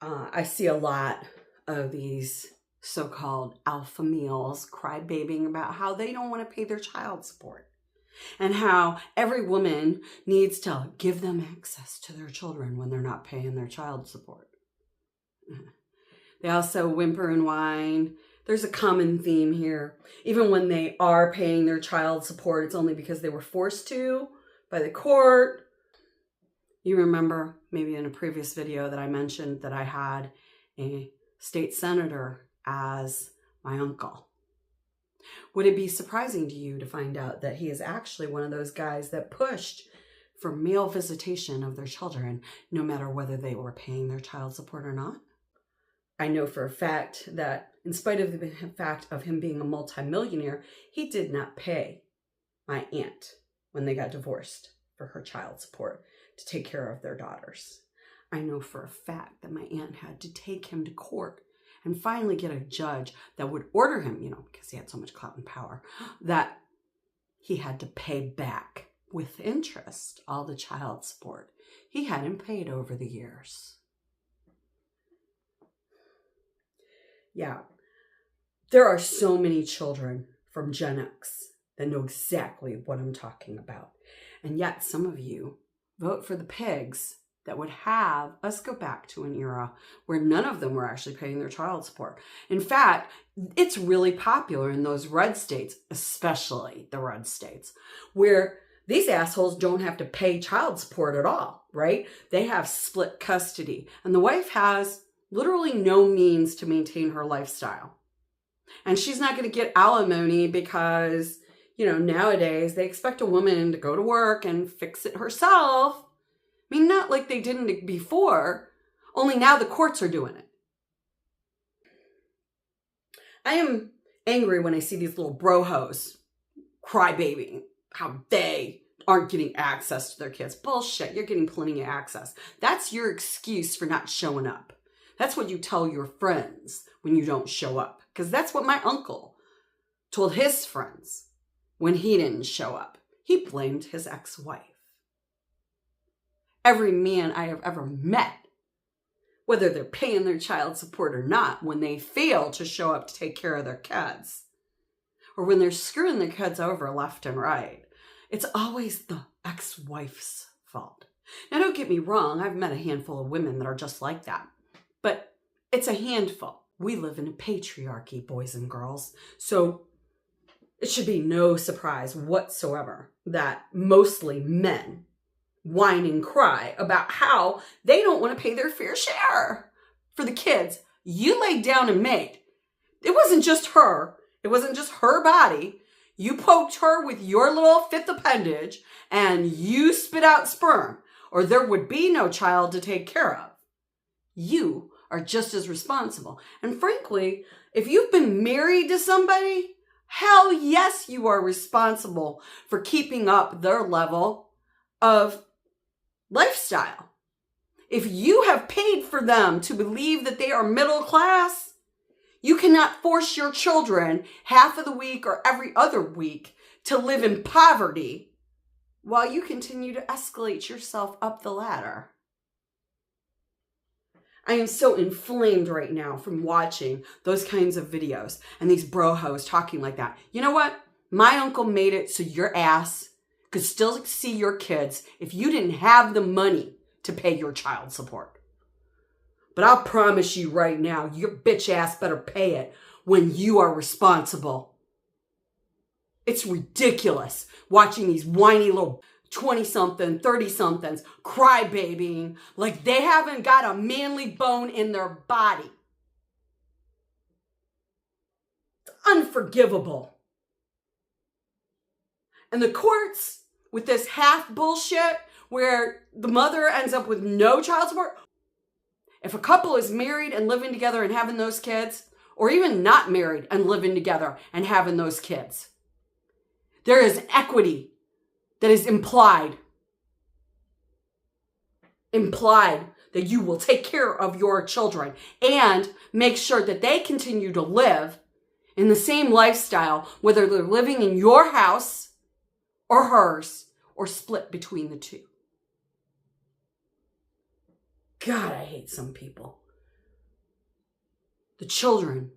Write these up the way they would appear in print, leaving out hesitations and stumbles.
I see a lot of these so-called alpha males crybabying about how they don't want to pay their child support and how every woman needs to give them access to their children when they're not paying their child support. They also whimper and whine. There's a common theme here. Even when they are paying their child support, it's only because they were forced to by the court. You remember maybe in a previous video that I mentioned that I had a state senator as my uncle. Would it be surprising to you to find out that he is actually one of those guys that pushed for male visitation of their children, no matter whether they were paying their child support or not? I know for a fact that in spite of the fact of him being a multimillionaire, he did not pay my aunt when they got divorced for her child support to take care of their daughters. I know for a fact that my aunt had to take him to court and finally get a judge that would order him, because he had so much clout and power, that he had to pay back with interest all the child support he hadn't paid over the years. Yeah, there are so many children from Gen X that know exactly what I'm talking about. And yet some of you vote for the pigs that would have us go back to an era where none of them were actually paying their child support. In fact, it's really popular in those red states, especially the red states, where these assholes don't have to pay child support at all, right? They have split custody, and the wife has literally no means to maintain her lifestyle. And she's not going to get alimony because, nowadays they expect a woman to go to work and fix it herself. I mean, not like they didn't before, only now the courts are doing it. I am angry when I see these little bro-hoes crybabying how they aren't getting access to their kids. Bullshit, you're getting plenty of access. That's your excuse for not showing up. That's what you tell your friends when you don't show up. Because that's what my uncle told his friends when he didn't show up. He blamed his ex-wife. Every man I have ever met, whether they're paying their child support or not, when they fail to show up to take care of their kids, or when they're screwing their kids over left and right, it's always the ex-wife's fault. Now, don't get me wrong. I've met a handful of women that are just like that. But it's a handful. We live in a patriarchy, boys and girls. So it should be no surprise whatsoever that mostly men whine and cry about how they don't want to pay their fair share for the kids you laid down and made. It wasn't just her. It wasn't just her body. You poked her with your little fifth appendage and you spit out sperm, or there would be no child to take care of. You are just as responsible. And frankly, if you've been married to somebody, hell yes, you are responsible for keeping up their level of lifestyle. If you have paid for them to believe that they are middle class, you cannot force your children half of the week or every other week to live in poverty while you continue to escalate yourself up the ladder. I am so inflamed right now from watching those kinds of videos and these bro-hoes talking like that. You know what? My uncle made it so your ass could still see your kids if you didn't have the money to pay your child support. But I'll promise you right now, your bitch ass better pay it when you are responsible. It's ridiculous watching these whiny little 20-something, 30-somethings crybabying like they haven't got a manly bone in their body. It's unforgivable. And the courts, with this half bullshit where the mother ends up with no child support. If a couple is married and living together and having those kids, or even not married and living together and having those kids, there is equity that is implied that you will take care of your children and make sure that they continue to live in the same lifestyle, whether they're living in your house or hers or split between the two. God, I hate some people. The children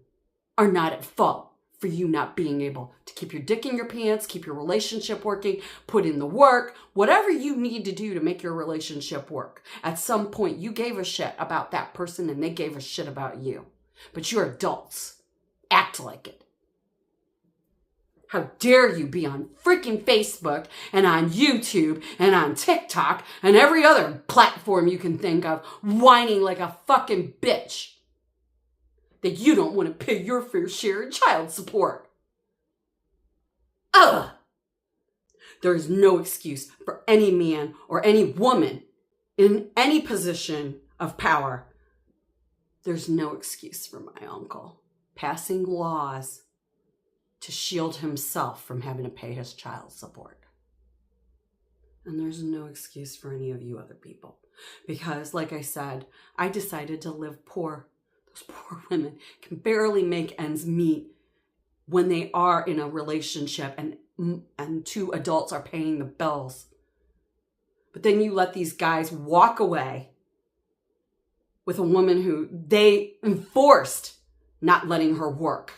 are not at fault for you not being able to keep your dick in your pants, keep your relationship working, put in the work, whatever you need to do to make your relationship work. At some point, you gave a shit about that person and they gave a shit about you. But you're adults. Act like it. How dare you be on freaking Facebook and on YouTube and on TikTok and every other platform you can think of, whining like a fucking bitch that you don't want to pay your fair share in child support. Ugh! There is no excuse for any man or any woman in any position of power. There's no excuse for my uncle passing laws to shield himself from having to pay his child support. And there's no excuse for any of you other people. Because, like I said, I decided to live poor. Those poor women can barely make ends meet when they are in a relationship and two adults are paying the bills. But then you let these guys walk away with a woman who they enforced not letting her work.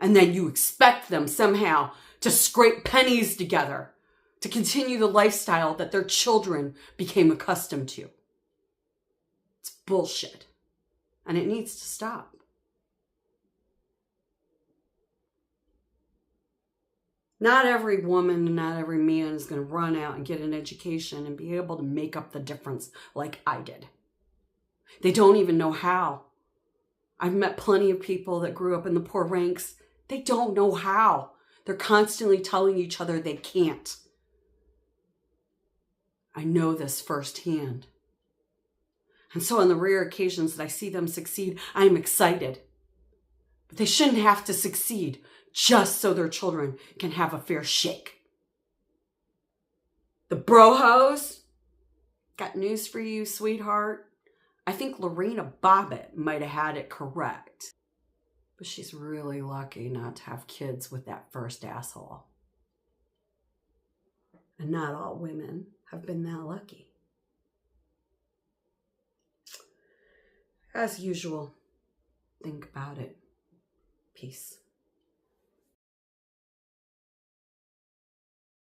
And then you expect them somehow to scrape pennies together to continue the lifestyle that their children became accustomed to. It's bullshit. And it needs to stop. Not every woman and not every man is going to run out and get an education and be able to make up the difference like I did. They don't even know how. I've met plenty of people that grew up in the poor ranks. They don't know how. They're constantly telling each other they can't. I know this firsthand. And so on the rare occasions that I see them succeed, I'm excited. But they shouldn't have to succeed just so their children can have a fair shake. The bro-hos, got news for you, sweetheart. I think Lorena Bobbitt might have had it correct. But she's really lucky not to have kids with that first asshole. And not all women have been that lucky. As usual, think about it. Peace.